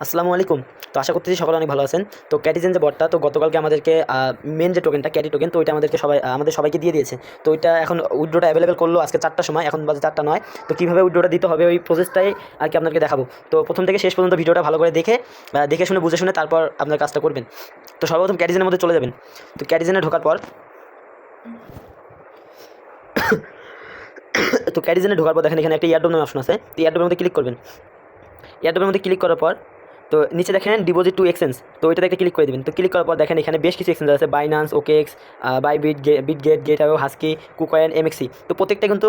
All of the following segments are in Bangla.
আসসালামু আলাইকুম। তো আশা করতেছি সকলে অনেক ভালো আছেন। তো ক্যাটিজেন যে বটটা, তো গতকালকে আমাদেরকে মেন যে টোকেনটা ক্যাটি টোকেন, তো ওইটা আমাদেরকে আমাদের সবাইকে দিয়ে দিয়েছে। তো ওইটা এখন উইথড্রটা অ্যাভেলেবেল করলো আজকে 4টার সময়, এখন বাজে 4টা 9। তো কীভাবে উইথড্রটা দিতে হবে ওই প্রসেসটাই আর কি আপনাদেরকে দেখাবো। তো প্রথম থেকে শেষ পর্যন্ত ভিডিওটা ভালো করে দেখে শুনে বুঝে শুনে তারপর আপনার কাজটা করবেন। তো সর্বপ্রথম ক্যাটিজেনের মধ্যে চলে যাবেন। তো ক্যাটিজেনে ঢোকার পর দেখেন এখানে একটা ইয়ারড্রপ নামে অপশন আছে। তো ইয়ারড্রপের মধ্যে ক্লিক করবেন। এয়ারড্রপের মধ্যে ক্লিক করার পর তো নিচে দেখেন ডিপোজিট টু এক্সচেঞ্জ, তো ওইটাতে একটা ক্লিক করে দেবেন। তো ক্লিক করার পর দেখেন এখানে বেশ কিছু এক্সচেঞ্জ আছে, Binance, OKX, Bitget, gateway, husky, KuCoin, এমএক্সি। তো প্রত্যেকটা কিন্তু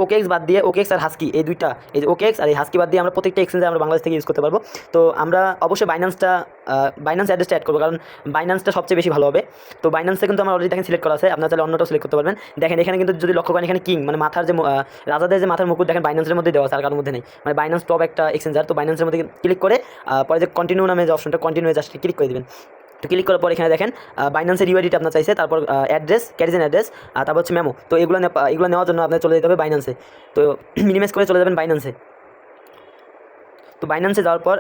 ওকেএক্স বাদ দিয়ে, ওকেএক্স আর হাস্কি এই দুইটা, এই যে ওকেএক্স আর এই হাস্কি বাদ দিয়ে আমরা প্রত্যেকটা এক্সচেঞ্জে আমরা বাংলাদেশ থেকে ইউজ করতে পারবো। তো আমরা অবশ্যই বাইন্যান্স অ্যাড্রেসটা অ্যাড করবো, কারণ বাইন্যান্সটা সবচেয়ে বেশি ভালো হবে। তো বাইন্যান্সে কিন্তু আমার অলরেডি দেখেন সিলেক্ট করা আছে, আপনারা চাইলে অন্যটাও সিলেক্ট করতে পারবেন। দেখেন এখানে কিন্তু যদি লক্ষ্য করেন এখানে কিং মানে মাথার যে রাজাদের যে মাথার মুকুট দেখেন বাইন্যান্সের মধ্যে দেওয়া আছে, আর কারোর মধ্যে নেই। মানে বাইন্যান্স টপ একটা এক্সচেঞ্জার। তো বাইন্যান্সের মধ্যে ক্লিক করে পরে যে কন্টিনিউ নামে যে অপশনটা, কন্টিনিউ জাস্ট ক্লিক করে দেবেন। তো ক্লিক করার পর এখানে দেখেন বাইন্যান্সের ইউআইডিটা আপনার চাইছে, তারপর অ্যাড্রেস, ক্যাটিজেন অ্যাড্রেস, আর তারপর হচ্ছে মেমো। তো এগুলো নেওয়ার জন্য আপনার চলে যেতে হবে বাইন্যান্সে। তো মিনিমাইজ করে চলে যাবেন বাইন্যান্সে। তো বাইন্যান্সে যাওয়ার পর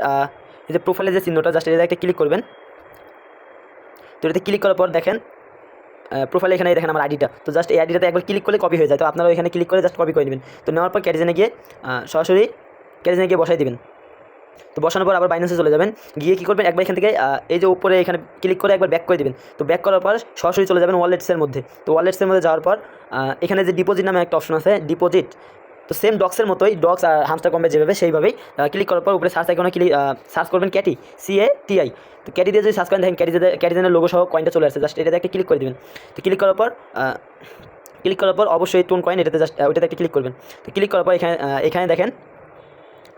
এই যে প্রোফাইলের যে চিহ্নটা, জাস্ট এটা একটা ক্লিক করবেন। তো এটাতে ক্লিক করার পর দেখেন প্রোফাইলে এখানে দেখেন আমার আইডিটা। তো জাস্ট এই আইডিটাতে একবার ক্লিক করলে কপি হয়ে যায়। তো আপনারা এখানে ক্লিক করে জাস্ট কপি করে নেবেন। তো নেওয়ার পর ক্যাটিজেনে গিয়ে সরাসরি ক্যাটিজেনে গিয়ে বসাই দেবেন। তো বসানোর পর আবার বাইন্যান্সে চলে যাবেন। গিয়ে কী করবেন, একবার এখান থেকে এই যে উপরে এখানে ক্লিক করে একবার ব্যাক করে দেবেন। তো ব্যাক করার পর সরাসরি চলে যাবেন ওয়ালেটসের মধ্যে। তো ওয়ালেটসের মধ্যে যাওয়ার পর এখানে যে ডিপোজিট নামে একটা অপশন আছে, ডিপোজিট। তো সেম ডক্সের মতোই, ডক্স আর হামস্টার কম্বে যেভাবে সেইভাবেই ক্লিক করার পর উপরে সার্চ আইকনে সার্চ করবেন ক্যাটি, CATI। তো ক্যাটি দিয়ে যদি সার্চ করেন দেখেন ক্যাটিজেনের লোগো সহ কয়েনটা চলে আসছে। জাস্ট এটাতে একটা ক্লিক করে দেবেন। তো ক্লিক করার পর অবশ্যই টোন কয়েন, এটাতে জাস্ট ওইটাতে একটা ক্লিক করবেন। তো ক্লিক করার পর এখানে দেখেন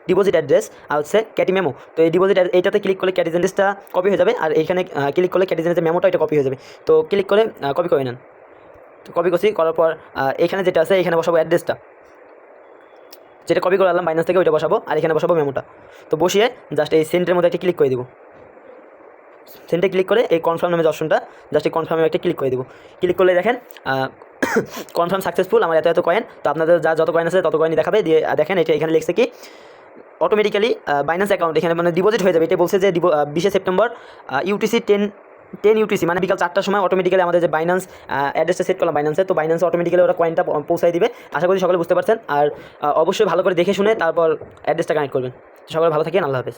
ডিপোজিট অ্যাড্রেস আর হচ্ছে ক্যাটি মেমো। তো এই ডিপোজিট এইটাতে ক্লিক করলে ক্যাটিজেন অ্যাড্রেসটা কপি হয়ে যাবে, আর এইখানে ক্লিক করলে ক্যাটিজেনের যে মেমোটা এটা কপি হয়ে যাবে। তো ক্লিক করে কপি করে নেন। তো কপি করার পর এখানে যেটা আছে এখানে বসাবো অ্যাড্রেসটা, যেটা কপি করে আনলাম বাইন্যান্স থেকে ওইটা বসাবো, আর এখানে বসাবো মেমোটা। তো বসিয়ে জাস্ট এই সেন্টের মধ্যে একটা ক্লিক করে দেবো। সেন্টে ক্লিক করে এই কনফার্ম নামে যে অপশনটা, জাস্ট এই কনফার্মে একটা ক্লিক করে দেবো। ক্লিক করলে দেখেন কনফার্ম সাকসেসফুল, আমার এত কয়েন। তো আপনাদের যত কয়েন আছে তত কয়েনই দেখাবে। দিয়ে দেখেন এটা এখানে লিখছে কি অটোমেটিক্যালি বাইন্যান্স অ্যাকাউন্ট এখানে মানে ডিপোজিট হয়ে যাবে। এটা বলছে যে 20 সেপ্টেম্বর UTC 10 UTC মানে বিকাল 4টার সময় অটোমেটিক্যালি আমাদের যে বাইন্যান্স অ্যাড্রেসটা সেট করলাম বাইন্যান্সে, তো বাইন্যান্সে অটোমেটিক্যালি ওরা কয়েনটা পৌঁছায় দিবে। আশা করি সকলে বুঝতে পারছেন। আর অবশ্যই ভালো করে দেখে শুনে তারপর অ্যাড্রেসটা কানেক্ট করবেন। সকলে ভালো থাকেন, আল্লাহ হাফেজ।